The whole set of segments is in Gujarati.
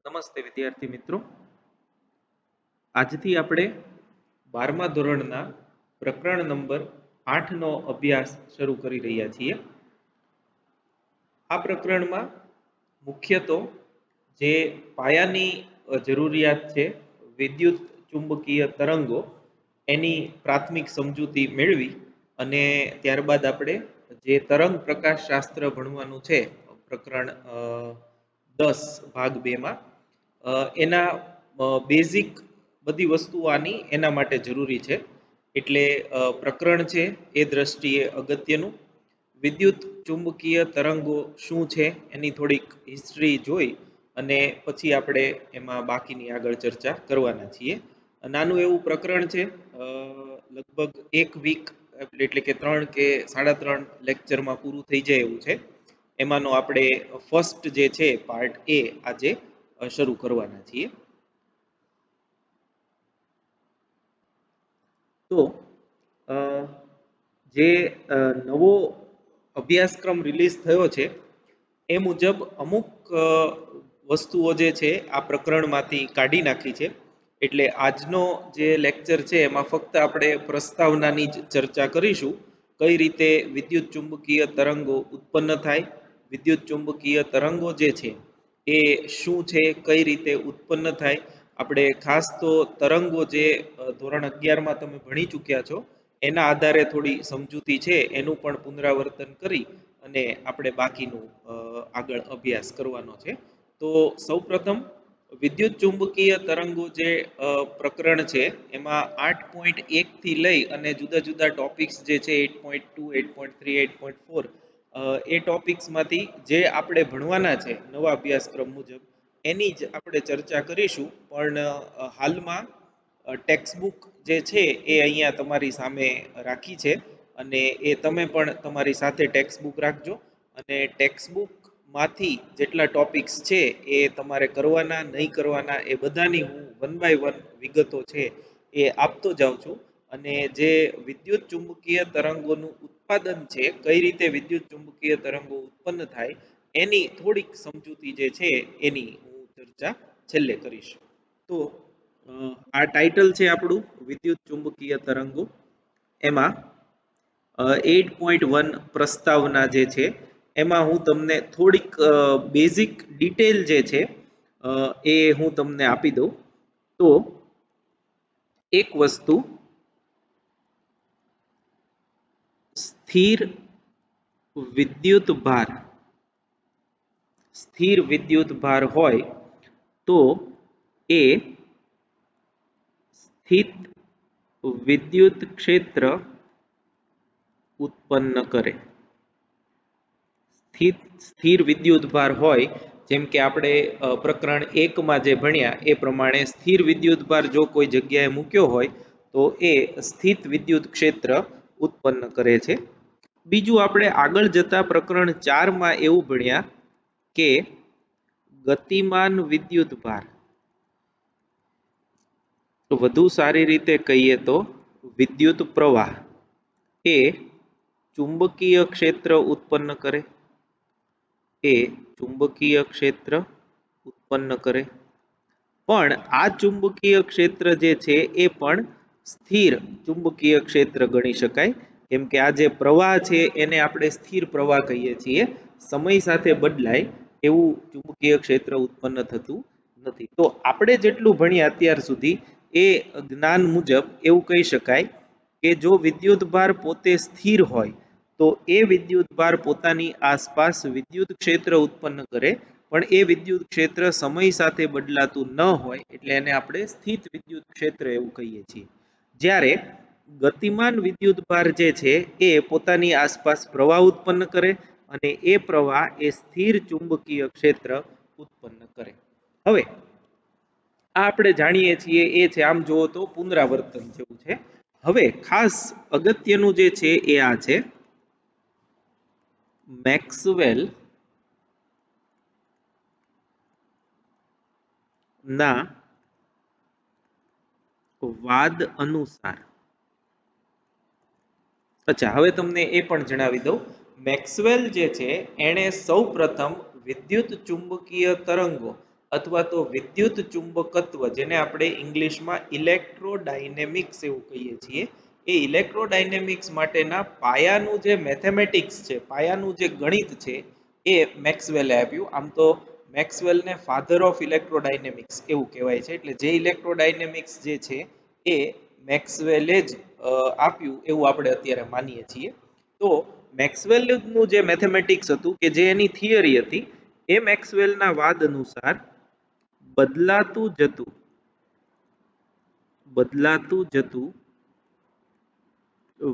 નમસ્તે વિદ્યાર્થી મિત્રો. આજથી આપણે 12મા ધોરણના પ્રકરણ નંબર 8નો અભ્યાસ શરૂ કરી રહ્યા છીએ. આ પ્રકરણમાં મુખ્ય તો જે પાયાની જરૂરિયાત છે વિદ્યુત ચુંબકીય તરંગો એની પ્રાથમિક સમજૂતી મેળવી અને ત્યારબાદ આપણે જે તરંગ પ્રકાશ શાસ્ત્ર ભણવાનું છે પ્રકરણ 10 ભાગ 2 માં એના બેઝિક બધી વસ્તુઓ આની એના માટે જરૂરી છે. એટલે પ્રકરણ છે એ દ્રષ્ટિએ અગત્યનું. વિદ્યુત ચુંબકીય તરંગો શું છે એની થોડીક હિસ્ટ્રી જોઈ અને પછી આપણે એમાં બાકીની આગળ ચર્ચા કરવાના છીએ. નાનું એવું પ્રકરણ છે, લગભગ એક વીક એટલે કે 3 કે 3.5 લેક્ચરમાં પૂરું થઈ જાય એવું છે. એમાંનો આપણે ફર્સ્ટ જે છે પાર્ટ એ આજે શરૂ કરવાના છીએ. તો જે નવો અભ્યાસક્રમ રિલીઝ થયો છે એ મુજબ અમુક વસ્તુઓ જે છે આ પ્રકરણમાંથી કાઢી નાખી છે. એટલે આજનો જે લેક્ચર છે એમાં ફક્ત આપણે પ્રસ્તાવનાની જ ચર્ચા કરીશું. કઈ રીતે વિદ્યુત ચુંબકીય તરંગો ઉત્પન્ન થાય, વિદ્યુત ચુંબકીય તરંગો જે છે એ શું છે, કઈ રીતે ઉત્પન્ન થાય. આપણે ખાસ તો તરંગો જે ધોરણ 11માં તમે ભણી ચૂક્યા છો એના આધારે થોડી સમજૂતી છે એનું પણ પુનરાવર્તન કરી અને આપણે બાકીનું આગળ અભ્યાસ કરવાનો છે. તો સૌપ્રથમ વિદ્યુત ચુંબકીય તરંગો જે પ્રકરણ છે એમાં 8.1 થી લઈ અને જુદા જુદા ટોપિક્સ જે છે 8.2, 8.3, 8.4 એ ટોપિક્સમાંથી જે આપણે ભણવાના છે નવા અભ્યાસક્રમ મુજબ એની જ આપણે ચર્ચા કરીશું. પણ હાલમાં ટેક્સ્ટબુક જે છે એ અહીંયા તમારી સામે રાખી છે અને એ તમે પણ તમારી સાથે ટેક્સ્ટબુક રાખજો. અને ટેક્સ્ટબુકમાંથી જેટલા ટોપિક્સ છે એ તમારે કરવાના નહીં કરવાના એ બધાની હું 1 by 1 વિગતો છે એ આપતો જાઉં છું. અને જે વિદ્યુત ચુંબકીય તરંગોનું ઉત્પાદન છે, કઈ રીતે વિદ્યુત ચુંબકીય તરંગો ઉત્પન્ન થાય એની થોડીક સમજૂતી જે છે એની હું ચર્ચા છેલ્લે કરીશ. તો આ ટાઇટલ છે આપણું વિદ્યુત ચુંબકીય તરંગો. એમાં 8.1 પ્રસ્તાવના જે છે એમાં હું તમને થોડીક બેઝિક ડિટેલ જે છે એ હું તમને આપી દઉં. તો એક વસ્તુ સ્થિર વિદ્યુત ભાર હોય તો એ સ્થિત વિદ્યુત ક્ષેત્ર ઉત્પન્ન કરે. સ્થિર વિદ્યુત ભાર હોય, જેમ કે આપણે પ્રકરણ 1માં જે ભણ્યા એ પ્રમાણે સ્થિર વિદ્યુત ભાર જો કોઈ જગ્યાએ મૂક્યો હોય તો એ સ્થિત વિદ્યુત ક્ષેત્ર ઉત્પન્ન કરે છે. બીજું આપણે આગળ જતા પ્રકરણ 4માં એવું ભણ્યા કે ગતિમાન વિદ્યુત ભાર, વધુ સારી રીતે કહીએ તો વિદ્યુત પ્રવાહ એ ચુંબકીય ક્ષેત્ર ઉત્પન્ન કરે. પણ આ ચુંબકીય ક્ષેત્ર જે છે એ પણ સ્થિર ચુંબકીય ક્ષેત્ર ગણી શકાય. કેમ કે આ જે પ્રવાહ છે એને આપણે સ્થિર પ્રવાહ કહીએ છીએ. સમય સાથે બદલાય એવું ચુંબકીય ક્ષેત્ર ઉત્પન્ન થતું નથી. તો આપણે જેટલું ભણ્યા અત્યાર સુધી એ જ્ઞાન મુજબ એવું કહી શકાય કે જો વિદ્યુત ભાર પોતે સ્થિર હોય તો એ વિદ્યુત ભાર પોતાની આસપાસ વિદ્યુત ક્ષેત્ર ઉત્પન્ન કરે. પણ એ વિદ્યુત ક્ષેત્ર સમય સાથે બદલાતું ન હોય એટલે એને આપણે સ્થિત વિદ્યુત ક્ષેત્ર એવું કહીએ છીએ. જ્યારે ગતિમાન વિદ્યુત ભાર જે છે એ પોતાની આસપાસ પ્રવાહ ઉત્પન્ન કરે અને એ પ્રવાહ એ સ્થિર ચુંબકીય ક્ષેત્ર ઉત્પન્ન કરે. હવે આ આપણે જાણીએ છીએ એ છે, આમ જુઓ તો પુનરાવર્તન જેવું છે. હવે ખાસ અગત્યનું જે છે એ આ છે, મેક્સવેલ ના વાદ અનુસાર. અચ્છા, હવે તમને એ પણ જણાવી દઉં, મેક્સવેલ જે છે એણે સૌપ્રથમ વિદ્યુત ચુંબકીય તરંગો અથવા તો વિદ્યુત ચુંબકત્વ, જેને આપણે ઇંગ્લિશમાં ઇલેક્ટ્રોડાયનેમિક્સ એવું કહીએ છીએ, એ ઇલેક્ટ્રોડાયનેમિક્સ માટેના પાયાનું જે મેથેમેટિક્સ છે, પાયાનું જે ગણિત છે, એ મેક્સવેલે આપ્યું. આમ તો મેક્સવેલને ફાધર ઓફ ઇલેક્ટ્રોડાયનેમિક્સ એવું કહેવાય છે. એટલે જે ઇલેક્ટ્રોડાયનેમિક્સ જે છે એ મેક્સવેલે જ આપ્યું એવું આપણે અત્યારે માનીએ છીએ. તો મેક્સવેલનું જે મેથેમેટિક્સ હતું કે જે એની થિયરી હતી, એ મેક્સવેલના વાદ અનુસાર બદલાતું જતું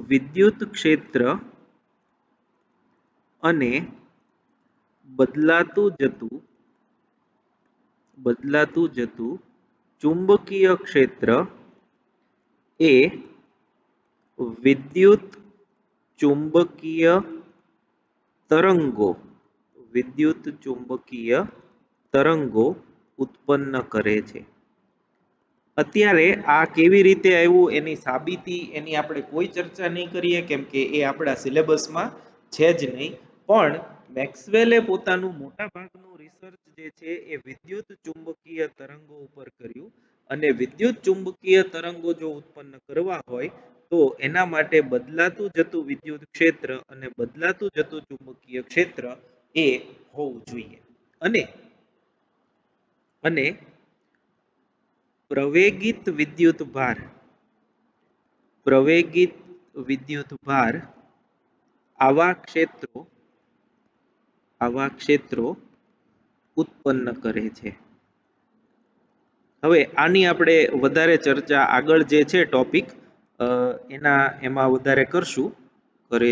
વિદ્યુત ક્ષેત્ર અને બદલાતું જતું ચુંબકીય ક્ષેત્ર એ વિદ્યુત ચુંબકીય તરંગો ઉત્પન્ન કરે છે. અત્યારે આ કેવી રીતે આવ્યું એની સાબિતી, એની આપણે કોઈ ચર્ચા નહીં કરીએ, કેમ કે એ આપણા સિલેબસમાં છે જ નહીં. પણ મેક્સવેલે પોતાનું મોટા ભાગનું રિસર્ચ જે છે એ વિદ્યુત ચુંબકીય તરંગો ઉપર કર્યું. અને વિદ્યુત ચુંબકીય તરંગો જો ઉત્પન્ન કરવા હોય તો એના માટે બદલાતું જતું વિદ્યુત ક્ષેત્ર અને બદલાતું જતું ચુંબકીય ક્ષેત્ર એ હોવું જોઈએ. અને પ્રવેગિત વિદ્યુતભાર આવા ક્ષેત્રો ઉત્પન્ન કરે છે. હવે આની આપણે વધારે ચર્ચા આગળ જે છે ટોપિક એમાં વધારે કરશું. કરે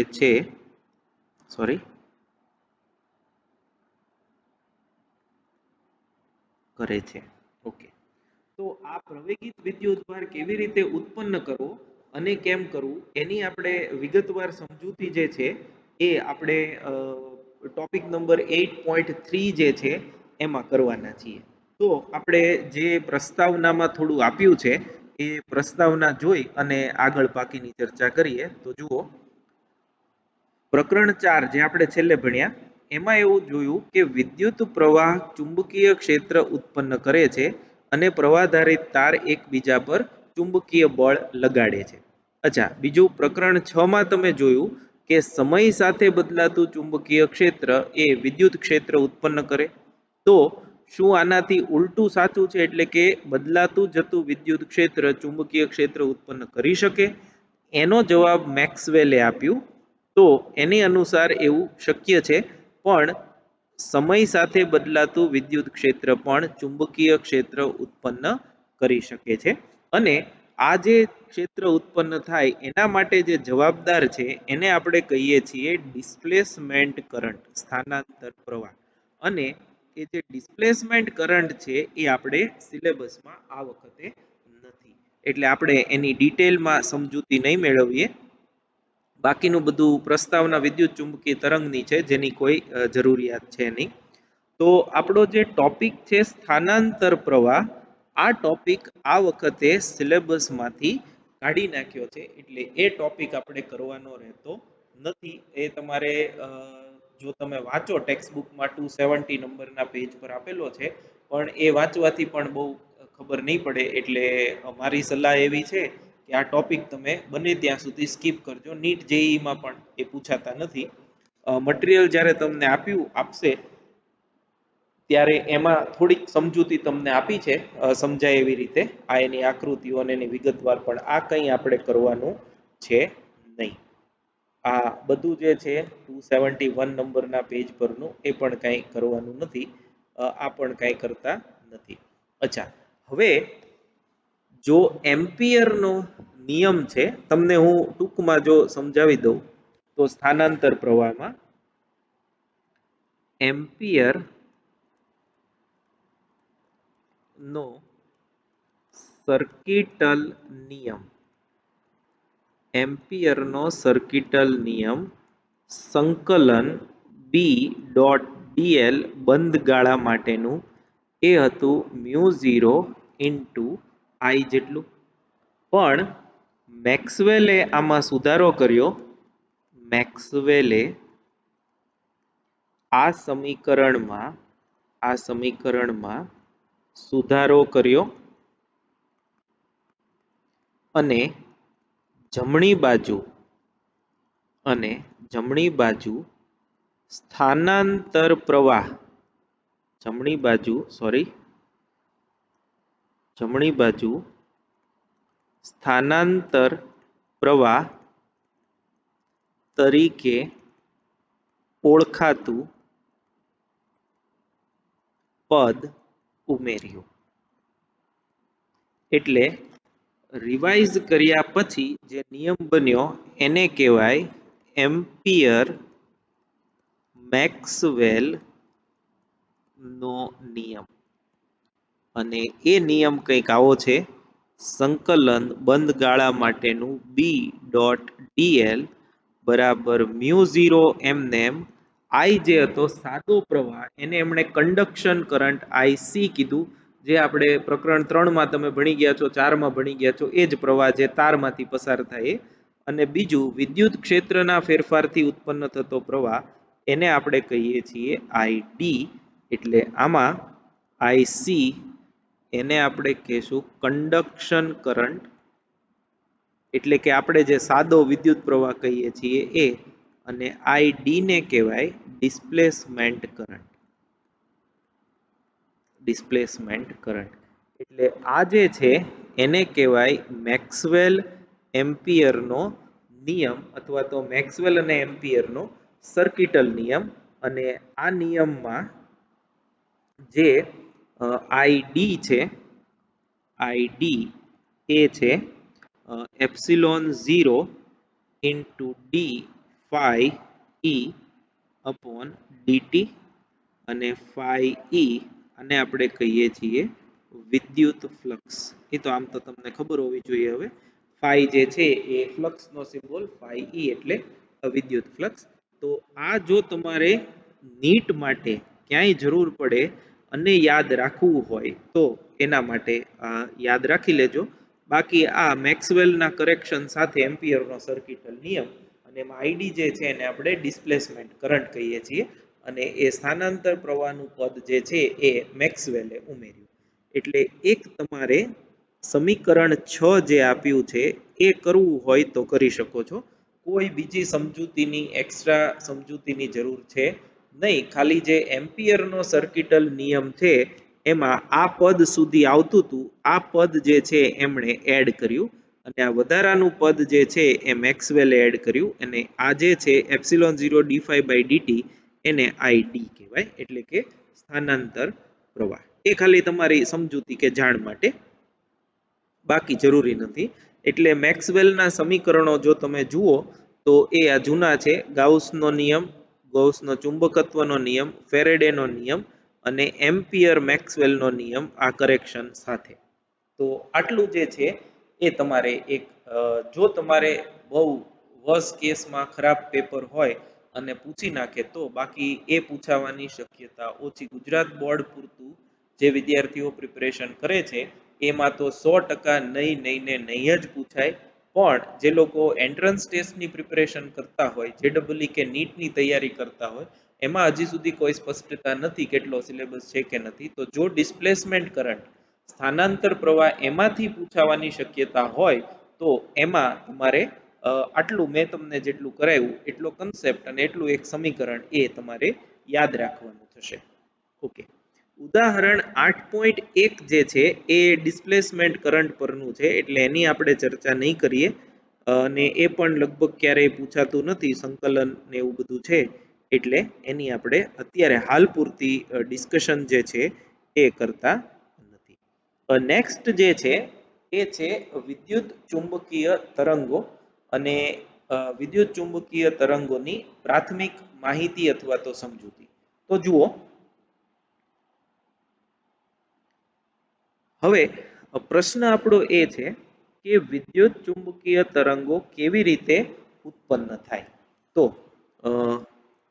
છે. ઓકે. તો આ પ્રવેગિત વિદ્યુતભાર કેવી રીતે ઉત્પન્ન કરવો અને કેમ કરવું એની આપણે વિગતવાર સમજૂતી જે છે એ આપણે ટોપિક નંબર 8.3 જે છે એમાં કરવાના છીએ. તો આપણે જે પ્રસ્તાવનામાં થોડું આપ્યું છે એ પ્રસ્તાવના જોઈ અને આગળ બાકીની ચર્ચા કરીએ. તો જુઓ, પ્રકરણ 4 જે આપણે છેલ્લે ભણ્યા એમાં એવું જોયું કે વિદ્યુત પ્રવાહ ચુંબકીય ક્ષેત્ર ઉત્પન્ન કરે છે અને પ્રવાહધારિત તાર એકબીજા પર ચુંબકીય બળ લગાડે છે. અચ્છા, બીજું પ્રકરણ 6 માં તમે જોયું કે સમય સાથે બદલાતું ચુંબકીય ક્ષેત્ર એ વિદ્યુત ક્ષેત્ર ઉત્પન્ન કરે. તો શું આનાથી ઉલટું સાચું છે, એટલે કે બદલાતું જતું વિદ્યુત ક્ષેત્ર ચુંબકીય ક્ષેત્ર ઉત્પન્ન કરી શકે? એનો જવાબ મેક્સવેલે આપ્યું. તો એની અનુસાર એવું શક્ય છે, પણ સમય સાથે બદલાતું વિદ્યુત ક્ષેત્ર પણ ચુંબકીય ક્ષેત્ર ઉત્પન્ન કરી શકે છે. અને આ જે ક્ષેત્ર ઉત્પન્ન થાય એના માટે જે જવાબદાર છે એને આપણે કહીએ છીએ ડિસ્પ્લેસમેન્ટ કરંટ, સ્થાનાંતર પ્રવાહ. અને એ જે ડિસ્પ્લેસમેન્ટ કરંટ છે એ આપણે સિલેબસમાં આ વખતે નથી, એટલે આપણે એની ડિટેલમાં સમજૂતી નહીં મેળવીએ. બાકીનું બધું પ્રસ્તાવના વિદ્યુત ચુંબકીય તરંગની છે, જેની કોઈ જરૂરિયાત છે નહીં. તો આપણો જે ટોપિક છે સ્થાનાંતર પ્રવાહ, આ ટોપિક આ વખતે સિલેબસમાંથી કાઢી નાખ્યો છે, એટલે એ ટોપિક આપણે કરવાનો રહેતો નથી. એ તમારે જો તમે વાંચો ટેક્સ્ટબુકમાં 270 નંબરના પેજ પર આપેલો છે, પણ એ વાંચવાથી પણ બહુ ખબર નહીં પડે. એટલે મારી સલાહ એવી છે કે આ ટોપિક તમે બને ત્યાં સુધી સ્કીપ કરજો. નીટ જેઈમાં પણ એ પૂછાતા નથી. મટીરિયલ જ્યારે તમને આપશે ત્યારે એમાં થોડીક સમજૂતી તમને આપી છે સમજાય એવી રીતે. આ એની આકૃતિઓ અને એની વિગતવાર, પણ આ કંઈ આપણે કરવાનું છે નહીં. આ બધું જે છે 271 નંબરના પેજ પરનું એ પણ કંઈ કરવાનું નથી. આ પણ કંઈ કરતા નથી. અચ્છા, હવે જો એમ્પિયરનો નિયમ છે, તમને હું ટૂંકમાં જો સમજાવી દઉં તો સ્થાનાંતર પ્રવાહમાં એમ્પિયર નો સર્કિટલ નિયમ, એમ્પિયરનો સર્કિટલ નિયમ સંકલન B.dl બંધ ગાળા માટેનું એ હતું μ0 ઇન્ટુ I જેટલું. પણ મેક્સવેલે આમાં સુધારો કર્યો. મેક્સવેલે આ સમીકરણમાં સુધારો કર્યો અને જમણી બાજુ સ્થાનાંતર પ્રવાહ જમણી બાજુ સ્થાનાંતર પ્રવાહ તરીકે ઓળખાતું પદ ઉમેર્યું. એટલે રિવાઇઝ કર્યા પછી જે નિયમ બન્યો એને કહેવાય એમ્પિયર મેક્સવેલ નો નિયમ. અને એ નિયમ કંઈક આવો છે, સંકલન બંધ ગાળા માટેનું B.dl બરાબર મ્યુ 0 એમનેમ I જે હતો સાદો પ્રવાહ એને એમણે કંડક્શન કરંટ IC કીધું, જે આપણે પ્રકરણ 3 માં તમે ભણી ગયા છો, 4 માં ભણી ગયા છો, એ જ પ્રવાહ જે તારમાંથી પસાર થાય. અને બીજું વિદ્યુત ક્ષેત્રના ફેરફારથી ઉત્પન્ન થતો પ્રવાહ એને આપણે કહીએ છીએ ID. એટલે આમાં IC એને આપણે કહીશું કંડક્શન કરંટ, એટલે કે આપણે જે સાદો વિદ્યુત પ્રવાહ કહીએ છીએ એ. અને ID ને કહેવાય ડિસ્પ્લેસમેન્ટ કરંટ. એટલે આ જે છે એને કહેવાય મેક્સવેલ એમ્પિયરનો નિયમ, અથવા તો મેક્સવેલ અને એમ્પિયરનો સર્કિટલ નિયમ. અને આ નિયમમાં જે ID છે, ID એ છે એપ્સિલોન 0 ઇન્ટુ ડી ફાઈ ઈ અપોન ડીટી, અને ફાઈ ઈ અને આપણે કહીએ છીએ વિદ્યુત ફ્લક્સ. એ તો આમ તો તમને ખબર હોવી જોઈએ. હવે ફાઈ જે છે એ ફ્લક્સનો સિમ્બોલ, ફાઈ ઈ એટલે વિદ્યુત ફ્લક્સ. તો આ જો તમારે નીટ માટે ક્યાંય જરૂર પડે અને યાદ રાખવું હોય તો એના માટે યાદ રાખી લેજો. બાકી આ મેક્સવેલના કરેક્શન સાથે એમ્પિયરનો સર્કિટલ નિયમ, અને એમાં આઈડી જે છે એને આપણે ડિસ્પ્લેસમેન્ટ કરંટ કહીએ છીએ. અને એ સ્થાનાંતર પ્રવાહનું પદ જે છે એ મેક્સવેલે ઉમેર્યું. એટલે એક તમારે સમીકરણ 6 જે આપ્યું છે એ કરવું હોય તો કરી શકો છો. કોઈ બીજી સમજૂતીની એક્સ્ટ્રા સમજૂતીની જરૂર છે નહીં. ખાલી જે એમ્પિયરનો સર્કિટલ નિયમ છે એમાં આ પદ સુધી આવતું હતું, આ પદ જે છે એમણે એડ કર્યું. અને આ વધારાનું પદ જે છે એ મેક્સવેલે એડ કર્યું. અને આ જે છે એપ્સિલોન 0 d∅dt એને ID કહેવાય, એટલે કે સ્થાનાંતર પ્રવાહ. એ ખાલી તમારી સમજૂતી કે જાણ માટે, બાકી જરૂરી નથી. એટલે મેક્સવેલના સમીકરણો જો તમે જુઓ તો એ આ જૂના છે. ગાઉસનો નિયમ, ગૌસનો ચુંબકત્વનો નિયમ, ફેરેડેનો નિયમ અને એમ્પિયર મેક્સવેલનો નિયમ આ કરેક્શન સાથે. તો આટલું જે છે એ તમારે એક, જો તમારે બહુ વર્સ્ટ કેસમાં ખરાબ પેપર હોય અને પૂછી નાખે તો, બાકી એ પૂછાવાની શક્યતા ઓછી. ગુજરાત બોર્ડ પૂરતું જે વિદ્યાર્થીઓ પ્રિપરેશન કરે છે એમાં તો 100% નહીં ને નહીં જ પૂછાય. પણ જે લોકો એન્ટ્રન્સ ટેસ્ટની પ્રિપરેશન કરતા હોય, JEE કે નીટની તૈયારી કરતા હોય, એમાં હજી સુધી કોઈ સ્પષ્ટતા નથી કેટલો સિલેબસ છે કે નથી. તો જો ડિસ્પ્લેસમેન્ટ કરંટ, સ્થાનાંતર પ્રવાહ એમાંથી પૂછાવાની શક્યતા હોય તો એમાં તમારે આટલું મેં તમને જેટલું કરાવ્યું એટલો કન્સેપ્ટ અને એટલું એક સમીકરણ એ તમારે યાદ રાખવાનું થશે. ઓકે, ઉદાહરણ 8.1 જે છે એ ડિસ્પ્લેસમેન્ટ કરંટ પરનું છે, એટલે એની આપણે ચર્ચા નહીં કરીએ. અને એ પણ લગભગ ક્યારેય પૂછાતું નથી, સંકલન ને એવું બધું છે, એટલે એની આપણે અત્યારે હાલ પૂરતી ડિસ્કશન જે છે એ કરતા નથી. નેક્સ્ટ જે છે એ છે વિદ્યુત ચુંબકીય તરંગો અને વિદ્યુત ચુંબકીય તરંગોની પ્રાથમિક માહિતી અથવા તો સમજૂતી. તો જુઓ, હવે પ્રશ્ન આપણો એ છે કે વિદ્યુત ચુંબકીય તરંગો કેવી રીતે ઉત્પન્ન થાય. તો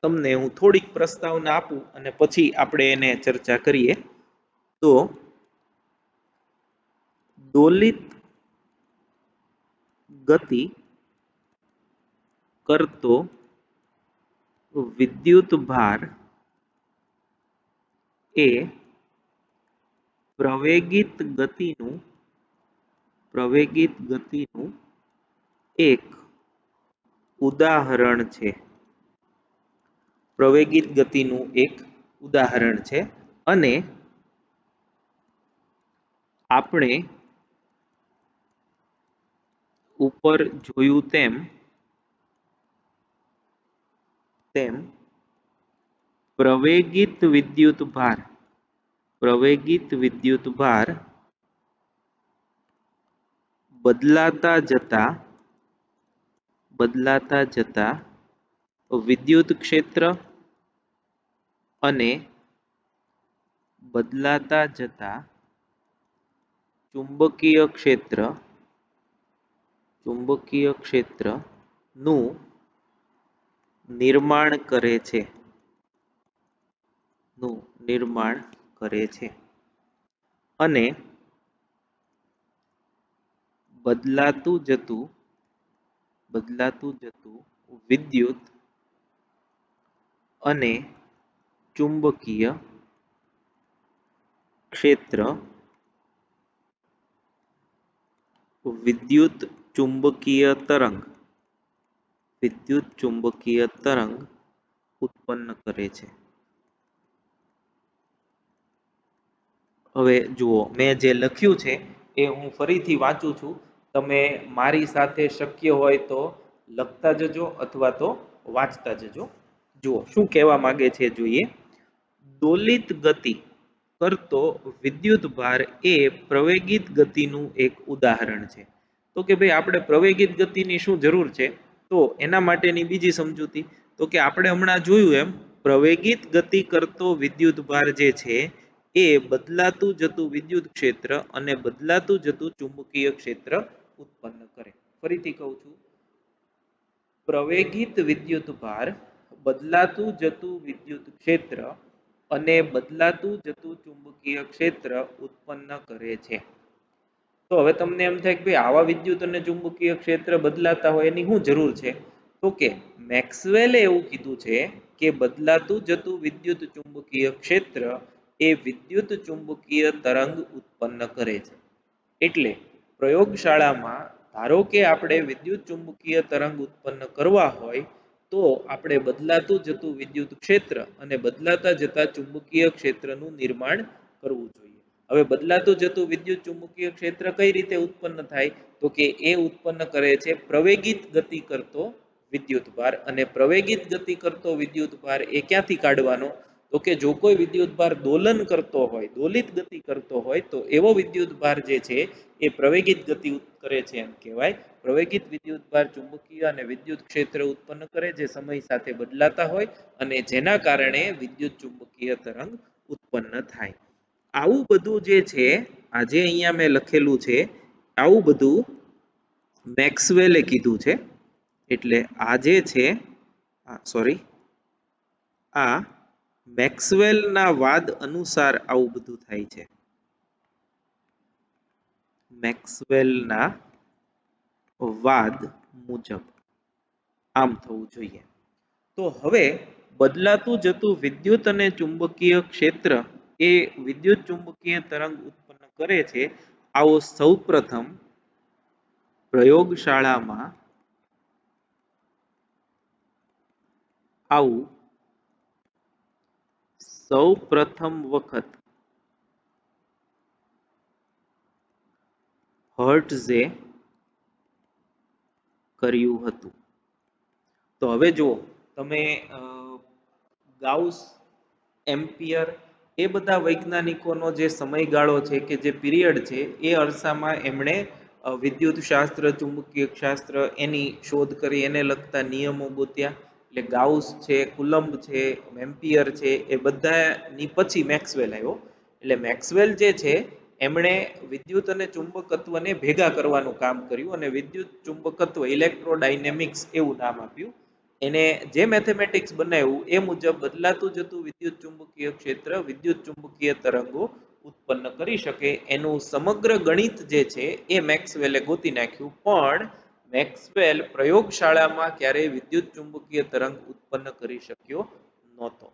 તમને હું થોડીક પ્રસ્તાવના આપું અને પછી આપણે એને ચર્ચા કરીએ. તો દોલિત ગતિ કરતો વિદ્યુત ભાર એ પ્રવેગિત ગતિનું એક ઉદાહરણ છે. પ્રવેગિત ગતિનું એક ઉદાહરણ છે અને આપણે ઉપર જોયું તેમ પ્રવેગિત વિદ્યુતભાર બદલાતા જતા વિદ્યુત ક્ષેત્ર અને બદલાતા જતા ચુંબકીય ક્ષેત્રનું નિર્માણ કરે છે અને બદલાતું જતું વિદ્યુત અને ચુંબકીય ક્ષેત્ર વિદ્યુત ચુંબકીય તરંગ ઉત્પન્ન કરે છે. હવે જુઓ, મેં જે લખ્યું છે એ હું ફરીથી વાંચું છું. તમે મારી સાથે શક્ય હોય તો લખતા જજો અથવા તો વાંચતા જજો. જુઓ શું કહેવા માંગે છે જોઈએ. દોલિત ગતિ કરતો વિદ્યુતભાર એ પ્રવેગિત ગતિનું એક ઉદાહરણ છે. તો કે ભાઈ આપણે પ્રવેગિત ગતિની શું જરૂર છે? તો એના માટેની બીજી સમજૂતી તો કે આપણે હમણાં જોયું એમ પ્રવેગિત ગતિ કરતો વિદ્યુતભાર જે છે એ બદલાતું જતું વિદ્યુત ક્ષેત્ર અને બદલાતું જતું ચુંબકીય ક્ષેત્ર ઉત્પન્ન કરે. ફરીથી કહું છું, પ્રવેગિત વિદ્યુતભાર બદલાતું જતું વિદ્યુત ક્ષેત્ર અને બદલાતું જતું ચુંબકીય ક્ષેત્ર ઉત્પન્ન કરે છે. તો હવે તમને એમ થાય કે ભાઈ આવા વિદ્યુત અને ચુંબકીય ક્ષેત્ર બદલાતા હોય એની શું જરૂર છે? તો કે મેક્સવેલે એવું કીધું છે કે બદલાતું જતું વિદ્યુત ચુંબકીય ક્ષેત્ર એ વિદ્યુત ચુંબકીય તરંગ ઉત્પન્ન કરે છે. એટલે પ્રયોગશાળામાં ધારો કે આપણે વિદ્યુત ચુંબકીય તરંગ ઉત્પન્ન કરવા હોય તો આપણે બદલાતું જતું વિદ્યુત ક્ષેત્ર અને બદલાતા જતા ચુંબકીય ક્ષેત્રનું નિર્માણ કરવું જોઈએ. હવે બદલાતું જતું વિદ્યુત ચુંબકીય ક્ષેત્ર કઈ રીતે ઉત્પન્ન થાય? તો કે એ ઉત્પન્ન કરે છે પ્રવેગિત ગતિ કરતો વિદ્યુતભાર. અને પ્રવેગિત ગતિ કરતો વિદ્યુતભાર એ ક્યાંથી કાઢવાનો? તો કે જો કોઈ વિદ્યુતભાર દોલન કરતો હોય, દોલિત ગતિ કરતો હોય તો એવો વિદ્યુતભાર જે છે એ પ્રવેગિત ગતિ કરે છે એમ કહેવાય. પ્રવેગિત વિદ્યુતભાર ચુંબકીય અને વિદ્યુત ક્ષેત્ર ઉત્પન્ન કરે જે સમય સાથે બદલાતા હોય અને જેના કારણે વિદ્યુત ચુંબકીય તરંગ ઉત્પન્ન થાય. આવું બધું જે છે આજે અહીંયા મેં લખેલું છે, આવું બધું મેક્સવેલે કીધું છે. એટલે આ જે છે આ મેક્સવેલના વાદ અનુસાર આવું બધું થાય છે. મેક્સવેલના વાદ મુજબ આમ થવું જોઈએ. તો હવે બદલાતું જતું વિદ્યુત અને ચુંબકીય ક્ષેત્ર એ વિદ્યુત ચુંબકીય તરંગ ઉત્પન્ન કરે છે. આવો સૌપ્રથમ પ્રયોગશાળામાં સૌપ્રથમ વખત હર્ટ્ઝે કર્યું હતું. તો હવે જુઓ, તમે ગાઉસ, એમ્પિયર એ બધા વૈજ્ઞાનિકોનો જે સમયગાળો છે કે જે પીરિયડ છે એ અરસામાં એમણે વિદ્યુત શાસ્ત્ર, ચુંબકીય શાસ્ત્ર એની શોધ કરી, એને લગતા નિયમો ગોત્યા. એટલે ગાઉસ છે, કુલમ્બ છે, એમ્પિયર છે એ બધાની પછી મેક્સવેલ આવ્યો. એટલે મેક્સવેલ જે છે એમણે વિદ્યુત અને ચુંબકત્વને ભેગા કરવાનું કામ કર્યું અને વિદ્યુત ચુંબકત્વ, ઇલેક્ટ્રોડાયનેમિક્સ એવું નામ આપ્યું. એને જે મેથેમેટિક્સ બનાવ્યું એ મુજબ બદલાતું જતું વિદ્યુત ચુંબકીય ક્ષેત્ર વિદ્યુત ચુંબકીય તરંગો ઉત્પન્ન કરી શકે એનું સમગ્ર ગણિત જે છે એ મેક્સવેલે ગોતી નાખ્યું. પણ મેક્સવેલ પ્રયોગશાળામાં ક્યારેય વિદ્યુત ચુંબકીય તરંગ ઉત્પન્ન કરી શક્યો નહોતો.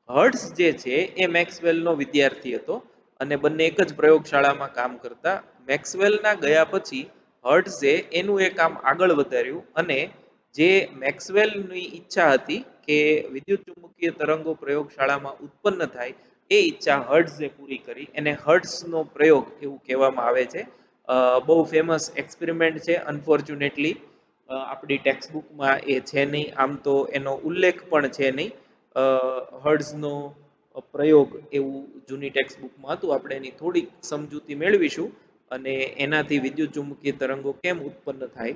હર્ટ્ઝ જે છે એ મેક્સવેલનો વિદ્યાર્થી હતો અને બંને એક જ પ્રયોગશાળામાં કામ કરતા. મેક્સવેલના ગયા પછી હર્ટ્ઝે એનું એ કામ આગળ વધાર્યું અને જે મેક્સવેલની ઈચ્છા હતી કે વિદ્યુત ચુંબકીય તરંગો પ્રયોગશાળામાં ઉત્પન્ન થાય, એ ઈચ્છા હર્ટ્ઝે પૂરી કરી. એને હર્ટ્ઝનો પ્રયોગ એવું કહેવામાં આવે છે. બહુ ફેમસ એક્સપેરિમેન્ટ છે. અનફોર્ચ્યુનેટલી આપણી ટેક્સ્ટ બુકમાં એ છે નહીં, આમ તો એનો ઉલ્લેખ પણ છે નહીં. હર્ટ્ઝનો પ્રયોગ એવું જૂની ટેક્સ્ટ બુકમાં હતું. આપણે એની થોડીક સમજૂતી મેળવીશું અને એનાથી વિદ્યુત ચુંબકીય તરંગો કેમ ઉત્પન્ન થાય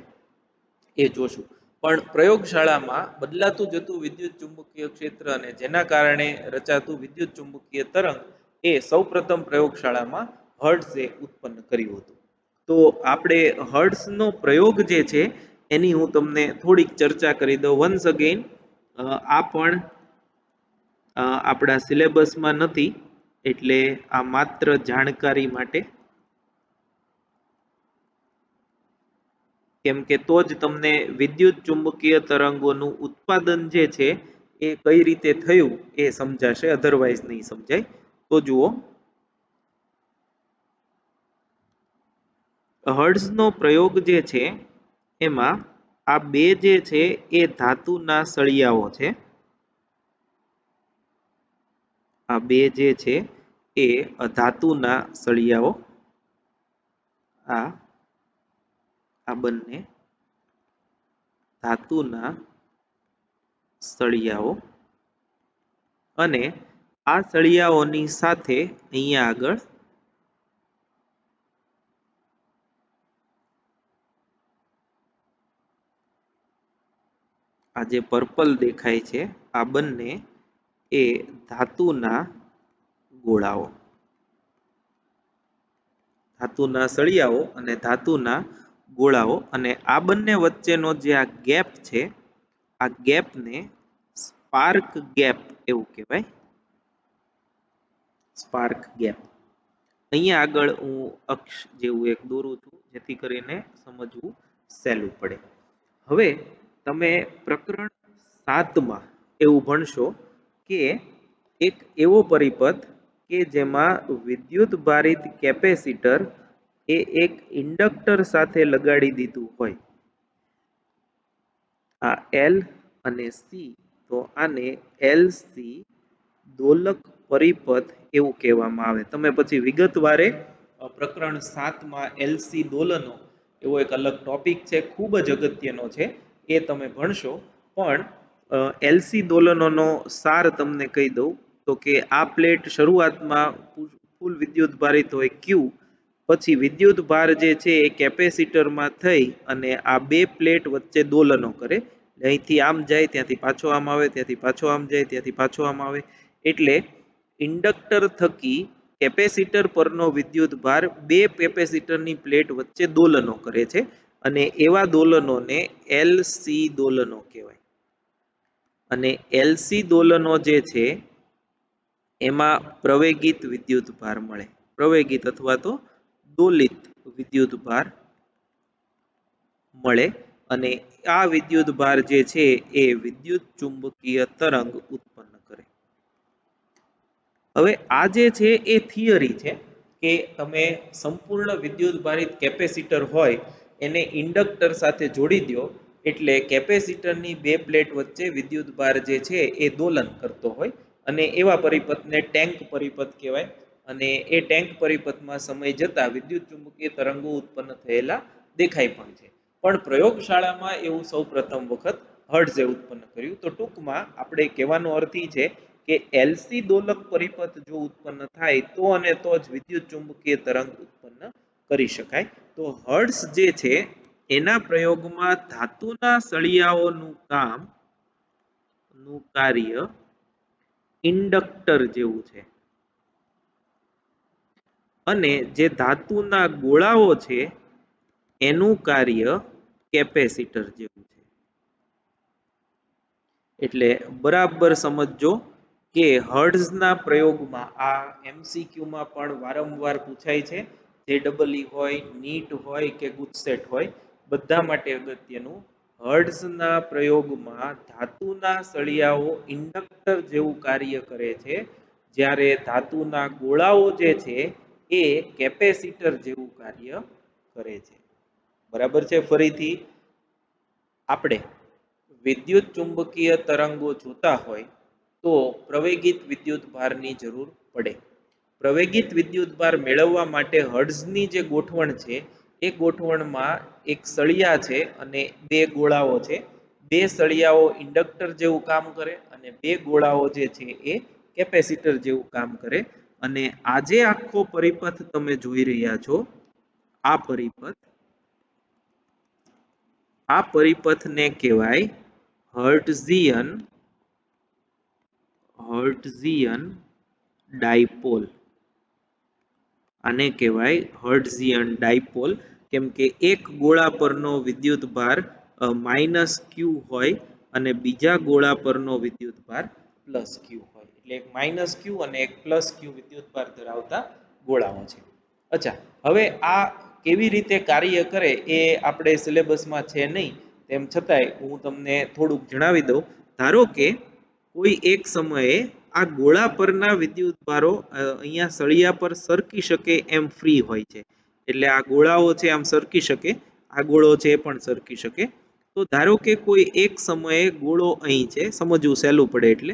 એ જોશું. પણ પ્રયોગશાળામાં બદલાતું જતું વિદ્યુત ચુંબકીય ક્ષેત્ર અને જેના કારણે રચાતું વિદ્યુત ચુંબકીય તરંગ એ સૌપ્રથમ પ્રયોગશાળામાં હર્ટ્ઝે ઉત્પન્ન કર્યું હતું. તો આપણે હર્ટ્ઝનો પ્રયોગ જે છે એની હું તમને થોડીક ચર્ચા કરી દઉં. વન્સ અગેન આ પણ આપણા સિલેબસમાં નથી, એટલે આ માત્ર જાણકારી માટે, કેમ કે તો જ તમને વિદ્યુત ચુંબકીય તરંગોનું ઉત્પાદન જે છે એ કઈ રીતે થયું એ સમજાશે, અધરવાઇઝ નહીં સમજાય. તો જુઓ, હર્ટ્ઝનો પ્રયોગ જે છે એમાં આ બે જે છે એ ધાતુના સળિયાઓ છે. આ બે જે છે એ ધાતુના સળિયાઓ, આ બંને ધાતુના સળિયાઓ, અને આ સળિયાઓની સાથે અહીંયા આગળ આ જે પર્પલ દેખાય છે આ બંને એ ધાતુના ગોળાઓ, ધાતુના સળિયાઓ અને ધાતુના ગોળાઓ. અને આ બંને વચ્ચેનો જે આ ગેપ છે, આ ગેપને સ્પાર્ક ગેપ એવું કહેવાય. Spark gap. અહીંયા આગળ હું અક્ષ જેવું એક દોરું છું જેથી કરીને સમજવું સહેલું પડે. હવે તમે પ્રકરણ 7માં એવું ભણશો કે એક એવો પરિપથ કે જેમાં વિદ્યુત ભારિત કેપેસિટર એ એક ઇન્ડક્ટર સાથે લગાડી દીધું હોય. આ એલ અને સી, તો આને એલસી દોલક પરિપથ એવું કહેવામાં આવે. તમે પછી વિગતવારે પ્રકરણ 7માં એલસી દોલનો એવો એક અલગ ટોપિક છે, ખૂબ જ અગત્યનો છે, એ તમે ભણશો. પણ એલસી દોલનોનો સાર તમને કહી દઉં તો કે આ પ્લેટ શરૂઆતમાં ફૂલ વિદ્યુત ભારિત હોય ક્યુ, પછી વિદ્યુત ભાર જે છે એ કેપેસિટરમાં થઈ અને આ બે પ્લેટ વચ્ચે દોલનો કરે. અહીંથી આમ જાય, ત્યાંથી પાછો આમ આવે, ત્યાંથી પાછો આમ જાય, ત્યાંથી પાછો આમ આવે. એટલે ઇન્ડક્ટર થકી કેપેસિટર પરનો વિદ્યુત ભાર બે કેપેસિટરની પ્લેટ વચ્ચે દોલનો કરે છે અને એવા દોલનોને એલસી દોલનો કહેવાય. અને એલસી દોલનો જે છે એમાં પ્રવેગિત વિદ્યુત ભાર મળે. પ્રવેગિત અથવા તો દોલિત વિદ્યુત ભાર મળે અને આ વિદ્યુત ભાર જે છે એ વિદ્યુત ચુંબકીય તરંગ ઉત્પન્ન કરે. હવે આ જે છે એ થિયરી છે કે તમે સંપૂર્ણ વિદ્યુત ભારિત કેપેસિટર હોય એને ઇન્ડક્ટર સાથે જોડી દો એટલે કેપેસિટરની બે પ્લેટ વચ્ચે વિદ્યુત ભાર જે છે એ દોલન કરતો હોય અને એવા પરિપથને ટેન્ક પરિપથ કહેવાય. અને એ ટેન્ક પરિપથમાં સમય જતા વિદ્યુત ચુંબકીય તરંગો ઉત્પન્ન થયેલા દેખાય પણ છે. પણ પ્રયોગશાળામાં એવું સૌ પ્રથમ વખત હર્ટ્ઝે ઉત્પન્ન કર્યું. તો ટૂંકમાં આપણે કહેવાનો અર્થ એ છે કે એલસી દોલક પરિપથ જો ઉત્પન્ન થાય તો અને તો જ વિદ્યુત ચુંબકીય તરંગ ઉત્પન્ન કરી શકાય. તો હર્ટ્ઝ જે છે એના પ્રયોગમાં ધાતુના સળિયાઓનું કામ નું કાર્ય ઇન્ડક્ટર જેવું છે અને જે ધાતુના ગોળાઓ છે એનું કાર્ય કેપેસિટર જેવું છે. એટલે બરાબર સમજજો કે હર્ટ્ઝના પ્રયોગમાં આ એમસીક્યુમાં પણ વારંવાર પૂછાય છે. જેડબલઈ હોય, નીટ હોય કે ગુજસેટ હોય, બધા માટે અગત્યનું, હર્ટ્ઝના પ્રયોગમાં ધાતુના સળિયાઓ ઇન્ડક્ટર જેવું કાર્ય કરે છે. જ્યારે ધાતુના ગોળાઓ જે છે એ કેપેસિટર જેવું કાર્ય કરે છે. બરાબર છે. ફરીથી આપણે વિદ્યુત ચુંબકીય તરંગો જોતા હોય તો પ્રવેગિત વિદ્યુત ભારની જરૂર પડે. પ્રવેગિત વિદ્યુત ભાર મેળવવા માટે હર્ટ્ઝની જે ગોઠવણ છે એ ગોઠવણમાં એક સળિયા છે અને બે ગોળાઓ છે. બે સળિયાઓ ઇન્ડક્ટર જેવું કામ કરે અને બે ગોળાઓ જે છે એ કેપેસિટર જેવું કામ કરે. અને આ જે આખો પરિપથ તમે જોઈ રહ્યા છો, આ પરિપથને કહેવાય હર્ટ્ઝિયન ડાયપોલ. આને કહેવાય હર્ટ્ઝિયન ડાયપોલ, કેમ કે એક ગોળા પરનો વિદ્યુત ભાર -q હોય અને બીજા ગોળા પરનો વિદ્યુત ભાર +q હોય. એટલે એક -q અને એક +q વિદ્યુત ભાર ધરાવતા ગોળાઓ છે. અચ્છા, હવે આ કેવી રીતે કાર્ય કરે એ આપણે સિલેબસમાં છે નહીં, તેમ છતાંય હું તમને થોડુંક જણાવી દઉં. ધારો કે કોઈ એક સમયે આ ગોળા પરના વિદ્યુત ભારો અહીંયા સળિયા પર સરકી શકે એમ ફ્રી હોય છે. એટલે આ ગોળાઓ છે આમ સરકી શકે, આ ગોળો છે એ પણ સરકી શકે. તો ધારો કે કોઈ એક સમયે ગોળો અહીં છે, સમજવું સહેલું પડે એટલે,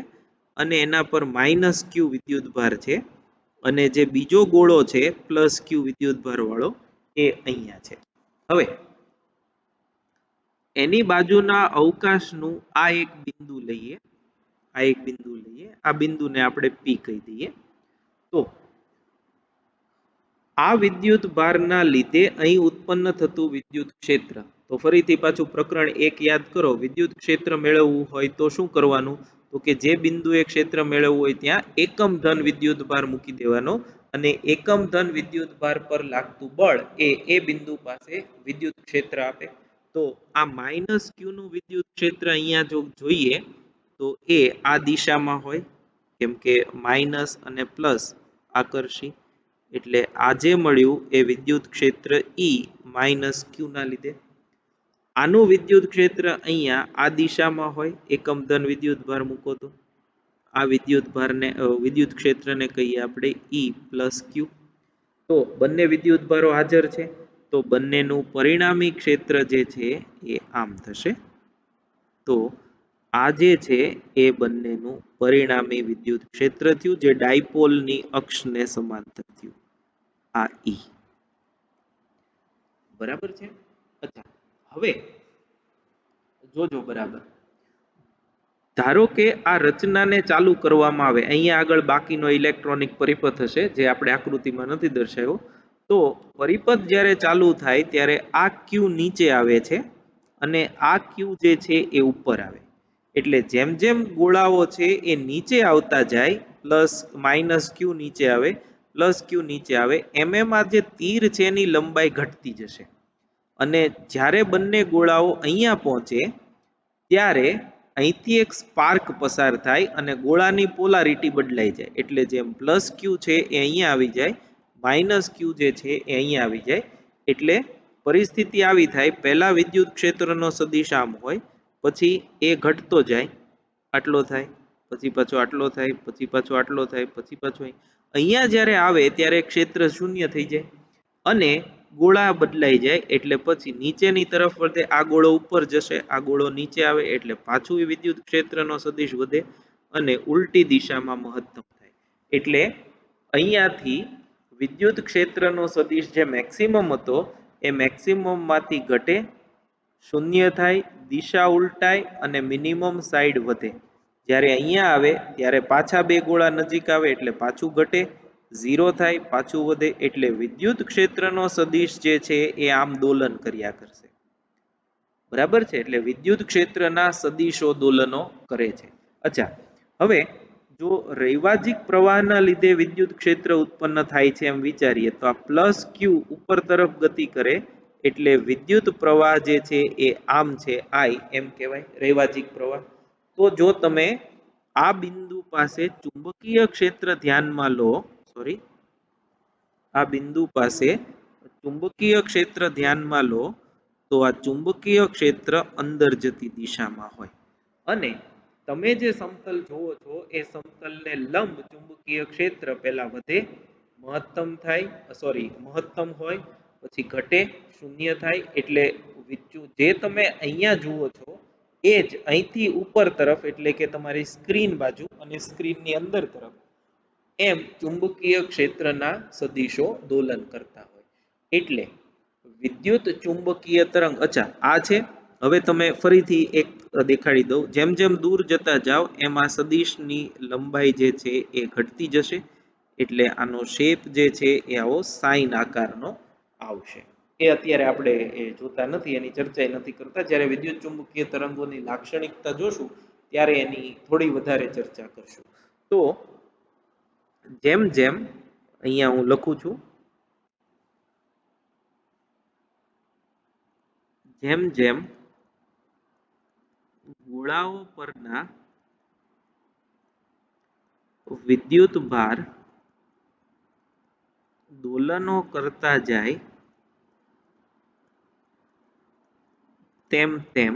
અને એના પર -q વિદ્યુત ભાર છે, અને જે બીજો ગોળો છે +q વિદ્યુત ભાર વાળો એ અહીંયા છે. હવે એની બાજુના અવકાશનું આ એક બિંદુ લઈએ, આ બિંદુને આપણે P કહી દઈએ. તો આ વિદ્યુત ભારના લીધે અહીં ઉત્પન્ન થતું વિદ્યુત ક્ષેત્ર, તો ફરીથી પાછું પ્રકરણ 1 યાદ કરો. વિદ્યુત ક્ષેત્ર મેળવવું હોય તો શું કરવાનું? તો કે જે બિંદુએ ક્ષેત્ર મેળવવું હોય ત્યાં એકમ ધન વિદ્યુત ભાર મૂકી દેવાનો, અને એકમ ધન વિદ્યુત ભાર પર લાગતું બળ એ બિંદુ પાસે વિદ્યુત ક્ષેત્ર આપે. તો આ -q નું વિદ્યુત ક્ષેત્ર અહીંયા જો જોઈએ તો એ આ દિશામાં હોય, કેમ કે માઇનસ અને પ્લસ આકર્ષી, એટલે આ જે મળ્યું એ વિદ્યુત ક્ષેત્ર E -q ના લીધે. આનું વિદ્યુત ક્ષેત્ર અહીંયા આ દિશામાં હોય, એકમ ધન વિદ્યુત ભાર મૂકો તો આ વિદ્યુત ક્ષેત્રને કહીએ આપણે E + q. તો બંને વિદ્યુત ભારો હાજર છે, તો બંનેનું પરિણામી ક્ષેત્ર જે છે એ આમ થશે. તો આ જે છે એ બંનેનું પરિણામી વિદ્યુત ક્ષેત્ર થયું, જે ડાયપોલની અક્ષને સમાંતર થયું, આ E. બરાબર છે. અચ્છા, હવે જોજો બરાબર. ધારો કે આ રચનાને ચાલુ કરવામાં આવે, અહીંયા આગળ બાકીનો ઇલેક્ટ્રોનિક પરિપથ હશે જે આપણે આકૃતિમાં નથી દર્શાવ્યો. તો પરિપથ જ્યારે ચાલુ થાય ત્યારે આ Q નીચે આવે છે અને આ Q જે છે એ ઉપર આવે. એટલે જેમ જેમ ગોળાઓ છે એ નીચે આવતા જાય, -q નીચે આવે, +q નીચે આવે, એમ આ જે તીર છે એની લંબાઈ ઘટતી જશે. અને જ્યારે બંને ગોળાઓ અહીંયા પહોંચે ત્યારે અહીંથી એક સ્પાર્ક પસાર થાય અને ગોળાની પોલારિટી બદલાઈ જાય. એટલે જેમ +q છે એ અહીંયા આવી જાય, -q જે છે એ અહીંયા આવી જાય. એટલે પરિસ્થિતિ આવી થાય, પહેલા વિદ્યુત ક્ષેત્રનો સદિશ આમ હોય, પછી એ ઘટતો જાય, આટલો થાય, પછી પાછો આટલો થાય, પછી પાછો આટલો થાય, પછી પાછો અહીંયા જ્યારે આવે ત્યારે ક્ષેત્ર શૂન્ય થઈ જાય અને ગોળા બદલાઈ જાય. એટલે પછી નીચેની તરફ વધે, આ ગોળો ઉપર જશે, આ ગોળો નીચે આવે, એટલે પાછું વિદ્યુત ક્ષેત્રનો સદિશ વધે અને ઉલટી દિશામાં મહત્તમ થાય. એટલે અહીંયાથી વિદ્યુત ક્ષેત્રનો સદિશ જે મેક્સિમમ હતો એ મેક્સિમમ માંથી ઘટે, શૂન્ય થાય, દિશા ઉલટાય અને મિનિમમ સાઈડ વધે. જ્યારે અહીંયા આવે ત્યારે પાછા બે ગોળા નજીક આવે એટલે પાછું ઘટે, 0 થાય, પાછું વધે. એટલે વિદ્યુત ક્ષેત્રનો સદિશ જે છે એ આમ દોલન કર્યા કરશે. બરાબર છે. એટલે વિદ્યુત ક્ષેત્રના સદિશો દોલનો કરે છે. અચ્છા, હવે જો રૈવાજિક પ્રવાહના લીધે વિદ્યુત ક્ષેત્ર ઉત્પન્ન થાય છે એમ વિચારીએ તો આ +q ઉપર તરફ ગતિ કરે, એટલે વિદ્યુત પ્રવાહ જે છે એ આમ છે I એમ કહેવાય, રૈવાજિક પ્રવાહ. તો જો તમે આ બિંદુ પાસે ચુંબકીય ક્ષેત્ર ધ્યાનમાં લો, આ બિંદુ પાસે ચુંબકીય ક્ષેત્ર ધ્યાનમાં લો, તો આ ચુંબકીય ક્ષેત્ર અંદર જતી દિશામાં હોય અને તમે જે સમતલ જોવો છો એ સમતલને લંબ ચુંબકીય ક્ષેત્ર પહેલા વધે, મહત્તમ હોય, પછી ઘટે, શૂન્ય થાય. એટલે જે તમે અહીંયા જુઓ છો એ જ અહીંથી ઉપર તરફ એટલે કે તમારી સ્ક્રીન બાજુ અને સ્ક્રીનની અંદર તરફ એમ ચુંબકીય ક્ષેત્રના સદિશો દોલન કરતા હોય. એટલે વિદ્યુત ચુંબકીય તરંગ, અચ્છા આ છે. હવે તમે ફરીથી એક દેખાડી દઉં. જેમ જેમ દૂર જતા જાઓ એમ આ સદિશની લંબાઈ જે છે એ ઘટતી જશે. એટલે આનો શેપ જે છે એ આવો સાઈન આકારનો આવશે. એ અત્યારે આપણે એ જોતા નથી, એની ચર્ચા નથી કરતા. જ્યારે વિદ્યુત ચુંબકીય તરંગોની લાક્ષણિકતા જોશું ત્યારે એની થોડી વધારે ચર્ચા કરશું. તો જેમ જેમ અહીંયા હું લખું છું, જેમ જેમ ગોળાઓ પરના વિદ્યુત ભાર દોલનો કરતા જાય તેમ તેમ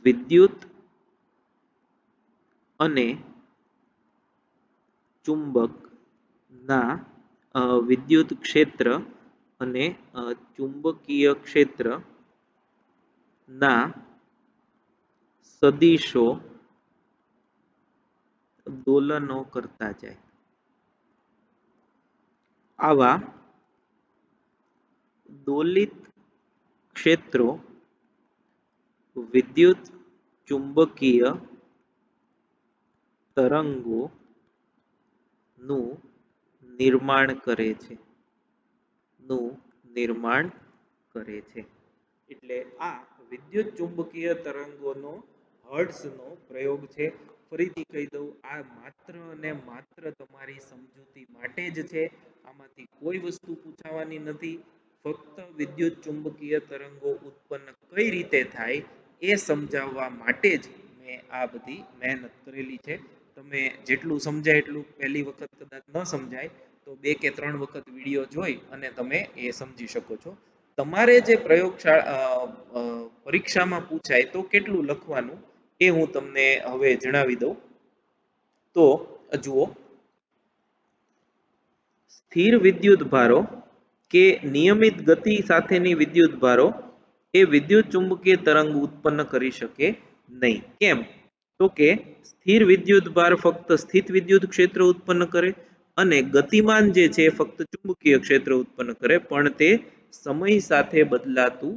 વિદ્યુત અને ચુંબકના વિદ્યુત ક્ષેત્ર અને ચુંબકીય ક્ષેત્ર ના સદિશો દોલનો કરતા જાય. આવા દોલિત ક્ષેત્રો વિદ્યુત ચુંબકીય તરંગોનું નિર્માણ કરે છે. એટલે આ વિદ્યુત ચુંબકીય તરંગોનો હર્ટ્ઝનો પ્રયોગ છે. ફરીથી કહી દઉં, આ માત્ર અને માત્ર તમારી સમજૂતી માટે જ છે. આમાંથી કોઈ વસ્તુ પૂછાવાની નથી. ફક્ત વિદ્યુત ચુંબકીય તરંગો ઉત્પન્ન કઈ રીતે થાય એ સમજાવવા માટે જ મેં આ બધી મહેનત કરેલી છે. તમે જેટલું સમજાય એટલું, પહેલી વખત કદાચ ન સમજાય તો 2 કે 3 વખત વિડીયો જોઈ અને તમે એ સમજી શકો છો. તમારે જે પરીક્ષામાં પૂછાય તો કેટલું લખવાનું એ હું તમને હવે જણાવી દઉં. તો જુઓ, સ્થિર વિદ્યુત ભારો કે નિયમિત ગતિ સાથેની વિદ્યુત ભારો એ વિદ્યુત ચુંબકીય તરંગ ઉત્પન્ન કરી શકે નહીં. કેમ? તો કે સ્થિર વિદ્યુત ભાર ફક્ત સ્થિત વિદ્યુત ક્ષેત્ર ઉત્પન્ન કરે અને ગતિમાન જે છે ફક્ત ચુંબકીય ક્ષેત્ર ઉત્પન્ન કરે, પણ તે સમય સાથે બદલાતું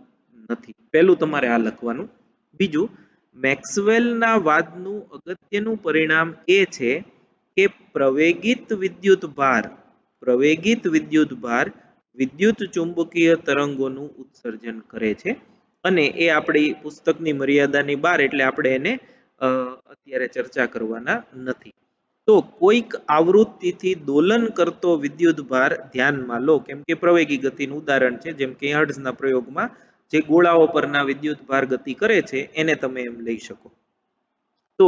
નથી. પહેલું તમારે આ લખવાનું. બીજું, મેક્સવેલના વાદનું અગત્યનું પરિણામ એ છે કે પ્રવેગિત વિદ્યુત ભાર વિદ્યુત ચુંબકીય તરંગોનું ઉત્સર્જન કરે છે. અને એ આપણી પુસ્તકની મર્યાદાની બહાર, એટલે આપણે એને અત્યારે ચર્ચા કરવાના નથી. તો કોઈક આવૃત્તિથી દોલન કરતો વિદ્યુત ભાર ધ્યાનમાં લો, કેમ કે પ્રવેગી ગતિનું ઉદાહરણ છે. જેમ કે હર્ટ્ઝના પ્રયોગમાં જે ગોળાઓ પરના વિદ્યુત ભાર ગતિ કરે છે એને તમે એમ લઈ શકો. તો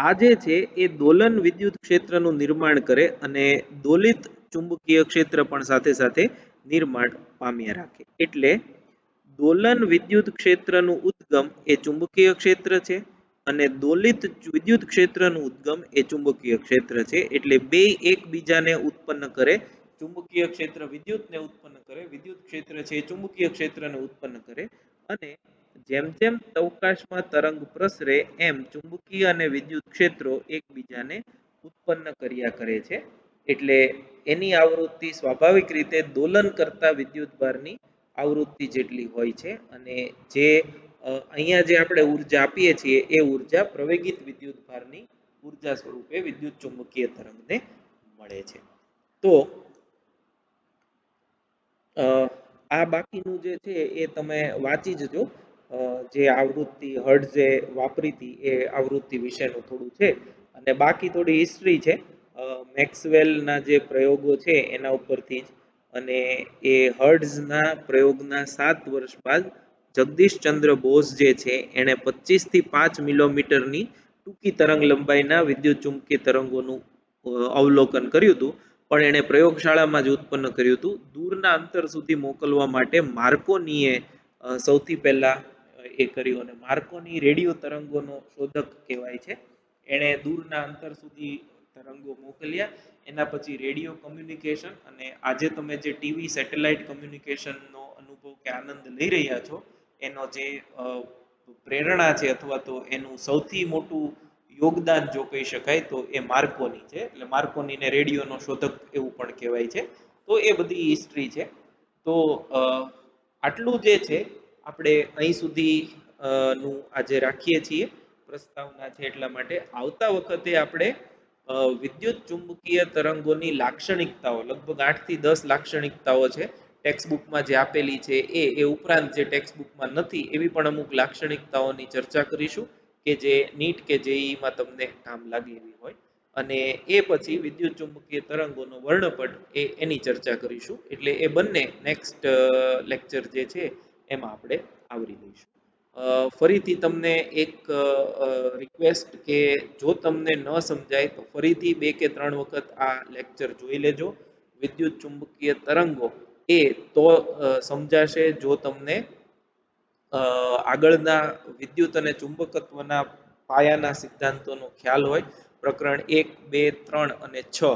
આ જે છે એ દોલન વિદ્યુત ક્ષેત્રનું નિર્માણ કરે અને દોલિત ચુંબકીય ક્ષેત્ર પણ સાથે સાથે નિર્માણ પામ્યા રાખે. એટલે દોલન વિદ્યુત ક્ષેત્રનું ઉદ્ગમ એ ચુંબકીય ક્ષેત્ર છે અને દોલિત વિદ્યુત ક્ષેત્રનું ઉદ્ગમ એ ચુંબકીય ક્ષેત્ર છે. એટલે બે એકબીજાને ઉત્પન્ન કરે. ચુંબકીય ક્ષેત્ર વિદ્યુતને ઉત્પન્ન કરે, વિદ્યુત ક્ષેત્ર છે એ ચુંબકીય ક્ષેત્રને ઉત્પન્ન કરે. અને જેમ જેમ અવકાશમાં તરંગ પ્રસરે એમ ચુંબકીય અને વિદ્યુત ક્ષેત્રો એકબીજાને ઉત્પન્ન કર્યા કરે છે. એટલે એની આવૃત્તિ સ્વાભાવિક રીતે દોલન કરતા વિદ્યુત ભારની આવૃત્તિ જેટલી હોય છે. અને જે અહીંયા જે આપણે ઉર્જા આપીએ છીએ એ ઉર્જા પ્રવેગિત વિદ્યુત ભારની ઉર્જા સ્વરૂપે વિદ્યુત ચુંબકીય તરંગને મળે છે. તો આ બાકીનું જે છે એ તમે વાંચી જજો. જે આવૃત્તિ હર્ટ્ઝે વાપરી હતી એ આવૃત્તિ વિશેનું થોડું છે. અને બાકી થોડી હિસ્ટ્રી છે મેક્સવેલના જે પ્રયોગો છે એના ઉપરથી જ. અને એ હર્ટ્ઝના પ્રયોગના 7 વર્ષ બાદ જગદીશચંદ્ર બોઝ જે છે એણે 25 થી 5 મિલીમીટરની ટૂંકી તરંગ લંબાઈના વિદ્યુત ચુંબકીય તરંગોનું અવલોકન કર્યું હતું. પણ એણે પ્રયોગશાળામાં જ ઉત્પન્ન કર્યું હતું. દૂરના અંતર સુધી મોકલવા માટે માર્કોનીએ સૌથી પહેલા એ કર્યું અને માર્કોની રેડિયો તરંગોનો શોધક કહેવાય છે. એણે દૂરના અંતર સુધી તરંગો મોકલ્યા. એના પછી રેડિયો કમ્યુનિકેશન અને આજે તમે જે ટીવી સેટેલાઇટ કમ્યુનિકેશનનો અનુભવ કે આનંદ લઈ રહ્યા છો એનો જે પ્રેરણા છે અથવા તો એનું સૌથી મોટું યોગદાન જો કહી શકાય તો એ માર્કોની છે. એટલે માર્કોનીને રેડિયોનો શોધક એવું પણ કહેવાય છે. તો એ બધી હિસ્ટ્રી છે. તો આટલું જે છે આપણે અહીં સુધી નું આજે રાખીએ છીએ. પ્રસ્તાવના છે એટલા માટે આવતા વખતે આપણે વિદ્યુત ચુંબકીય તરંગોની લાક્ષણિકતાઓ લગભગ 8 થી 10 લાક્ષણિકતાઓ છે ટેક્સ્ટબુકમાં જે આપેલી છે એ ઉપરાંત જે ટેક્સ્ટબુકમાં નથી એવી પણ અમુક લાક્ષણિકતાઓની ચર્ચા કરીશું કે જે નીટ કે જેઈમાં તમને કામ લાગે એવી હોય. અને એ પછી વિદ્યુત ચુંબકીય તરંગોનો વર્ણપટ એની ચર્ચા કરીશું. એટલે એ બંને નેક્સ્ટ લેક્ચર જે છે એમાં આપણે આવરી લઈશું. ફરીથી તમને એક રિક્વેસ્ટ કે જો તમને ન સમજાય તો ફરીથી 2 કે 3 વખત આ લેક્ચર જોઈ લેજો. વિદ્યુત ચુંબકીય તરંગો એ તો સમજાશે જો તમને આગળના વિદ્યુત અને ચુંબકત્વના પાયાના સિદ્ધાંતોનો ખ્યાલ હોય. પ્રકરણ 1, 2, 3 અને 6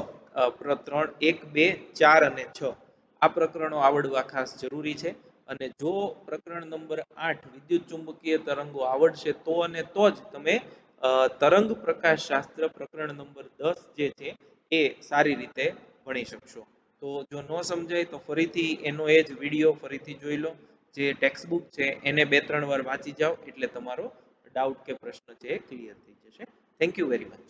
પ્રકરણ 1, 2, 4 અને 6 આ પ્રકરણો આવડવા ખાસ જરૂરી છે. અને જો પ્રકરણ નંબર 8 વિદ્યુત ચુંબકીય તરંગો આવડશે તો અને તો જ તમે તરંગ પ્રકાશ શાસ્ત્ર પ્રકરણ નંબર 10 જે છે એ સારી રીતે ભણી શકશો. તો જો ન સમજાય તો ફરીથી એનો એ જ વિડીયો ફરીથી જોઈ લો. જે ટેક્સ્ટબુક છે એને 2-3 વાર વાંચી જાઓ એટલે તમારો ડાઉટ કે પ્રશ્ન છે એ ક્લિયર થઈ જશે. Thank you very much.